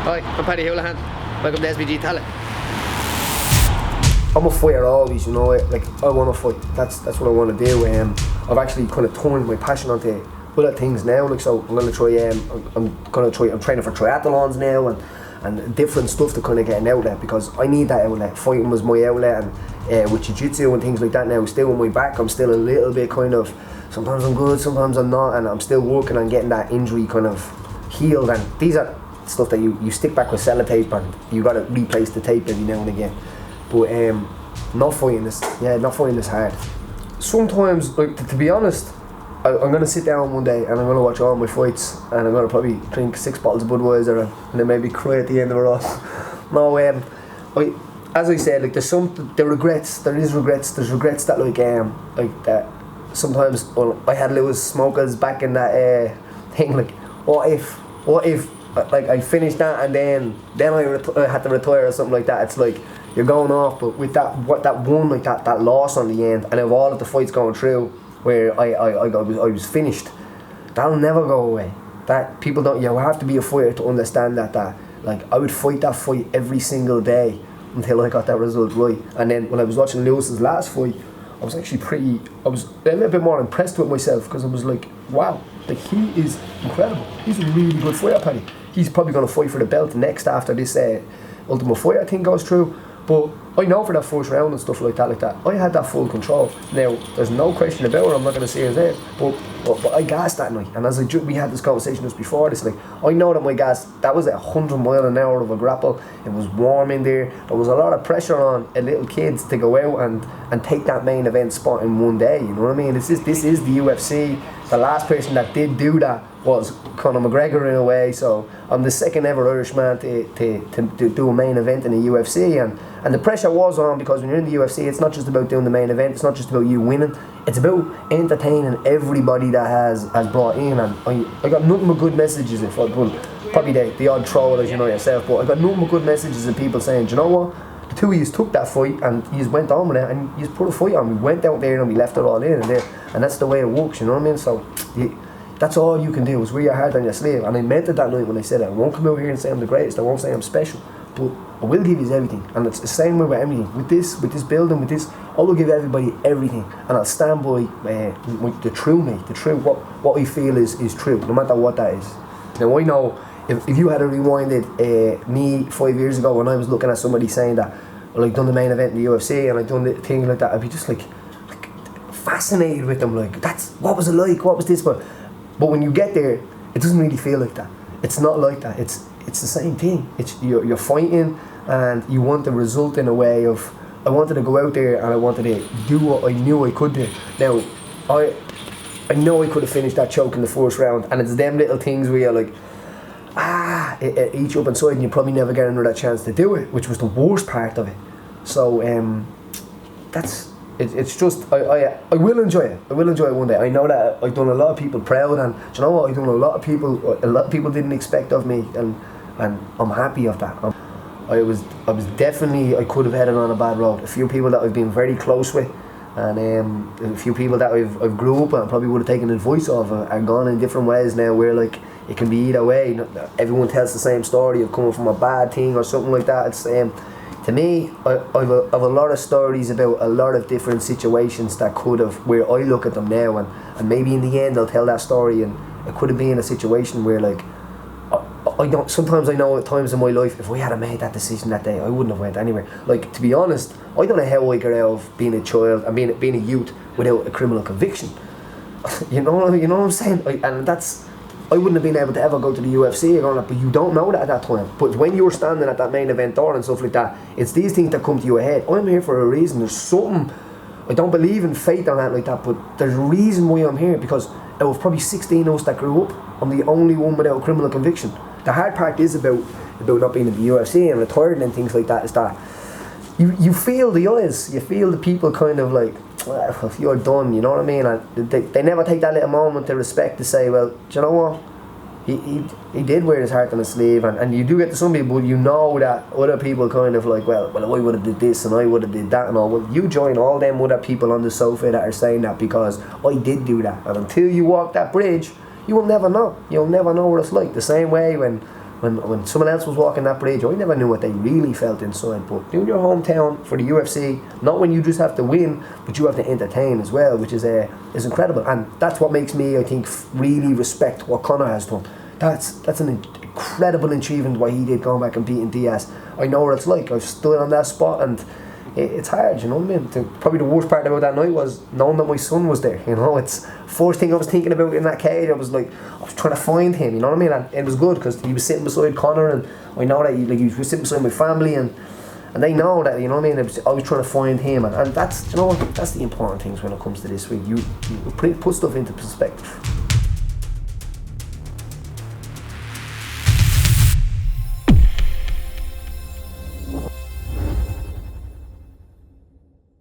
Hi, I'm Paddy Holohan. Welcome to SBG Talent. I'm a fighter always, you know. Like, I want to fight. That's what I want to do. I've actually kind of turned my passion onto other things now. Like, so I'm gonna try. I'm training for triathlons now and different stuff to kind of get an outlet, because I need that outlet. Fighting was my outlet, and with jiu-jitsu and things like that now, still on my back, I'm still a little bit kind of, sometimes I'm good, sometimes I'm not, and I'm still working on getting that injury kind of healed. And these are stuff that you stick back with sellotape, and you got to replace the tape every now and again. But not fighting this hard. Sometimes, like, to be honest, I'm going to sit down one day and I'm going to watch all my fights, and I'm going to probably drink 6 bottles of Budweiser and then maybe cry at the end of it all. No, as I said, like, there's regrets. There's regrets that like that sometimes. Well, I had little smokers back in that thing. Like, what if like I finished that and then I had to retire or something like that. It's like you're going off, but with that one, like that loss on the end, and of all of the fights going through where I was finished, that'll never go away. That people don't. You have to be a fighter to understand that like, I would fight that fight every single day until I got that result right. And then when I was watching Lewis's last fight, I was actually I was a little bit more impressed with myself, because I was like, wow, like, he is incredible. He's a really good fighter, Paddy. He's probably going to fight for the belt next after this Ultimate Fighter thing goes through. But I know for that first round and stuff like that, I had that full control. Now, there's no question about it, I'm not going to say his name, but I gassed that night. And as we had this conversation just before this, like, I know that my gas, that was 100 mile an hour of a grapple. It was warm in there. There was a lot of pressure on little kids to go out and take that main event spot in one day. You know what I mean? This is the UFC. The last person that did do that was Conor McGregor in a way. So I'm the second ever Irishman to do a main event in the UFC, and the pressure was on, because when you're in the UFC, it's not just about doing the main event, it's not just about you winning, it's about entertaining everybody that has brought in. And I got nothing but good messages, if I could, probably the odd troll, as you know yourself, but I got nothing but good messages of people saying, do you know what, the two of you took that fight and you went on with it and you put a fight on. We went out there and we left it all in there, and that's the way it works, you know what I mean? So that's all you can do, is wear your heart on your sleeve. And I meant it that night when I said it. I won't come out here and say I'm the greatest, I won't say I'm special, but I will give you everything. And it's the same way with everything. With this building, with this, I will give everybody everything, and I'll stand by the true me, what I feel is true, no matter what that is. Now, I know if you had rewinded me 5 years ago when I was looking at somebody saying that, well, I've done the main event in the UFC and I've done the thing like that, I'd be just like fascinated with them. Like, what was it like? What was this? But when you get there, it doesn't really feel like that. It's not like that. It's the same thing. It's you're fighting, and you want the result in a way of, I wanted to go out there and I wanted to do what I knew I could do. Now, I know I could have finished that choke in the first round, and it's them little things where you're like, it eats you up inside, and you probably never get another chance to do it, which was the worst part of it. So it's just, I will enjoy it. I will enjoy it one day. I know that I've done a lot of people proud, and do you know what? I've done a lot of people didn't expect of me, and I'm happy of that. I was definitely, I could have headed on a bad road. A few people that I've been very close with, and a few people that I've grew up and probably would have taken advice of are gone in different ways now, where, like, it can be either way. Everyone tells the same story of coming from a bad thing or something like that. It's to me, I've a lot of stories about a lot of different situations that could have, where I look at them now, and maybe in the end I'll tell that story, and it could have been a situation where, like, sometimes I know at times in my life, if I had made that decision that day, I wouldn't have went anywhere. Like, to be honest, I don't know how I got out of being a child and being a youth without a criminal conviction. you know what I'm saying? I wouldn't have been able to ever go to the UFC again, but you don't know that at that time. But when you're standing at that main event door and stuff like that, it's these things that come to your head. I'm here for a reason. There's something. I don't believe in fate on that like that, but there's a reason why I'm here, because out of probably 16 of us that grew up, I'm the only one without a criminal conviction. The hard part is about not being in the UFC and retired and things like that, is that you feel the eyes, you feel the people kind of like, well, you're done, you know what I mean? And they never take that little moment to respect, to say, well, do you know what? He did wear his heart on his sleeve, and you do get to some people, you know that other people kind of like, well I would have did this and I would have did that and all. Well, you join all them other people on the sofa that are saying that, because I did do that, and until you walk that bridge, you will never know. You'll never know what it's like. The same way when when someone else was walking that bridge, I never knew what they really felt inside. But doing your hometown for the UFC, not when you just have to win, but you have to entertain as well, which is incredible. And that's what makes me, I think, really respect what Conor has done. That's an incredible achievement what he did, going back and beating Diaz. I know what it's like. I've stood on that spot, and it's hard, you know what I mean? Probably the worst part about that night was knowing that my son was there, you know. It's first thing I was thinking about in that cage. I was trying to find him, you know what I mean? And it was good because he was sitting beside Conor, and I know that he was sitting beside my family, and they know that, you know what I mean? I was trying to find him, and that's, you know what, that's the important things when it comes to this week. You put stuff into perspective.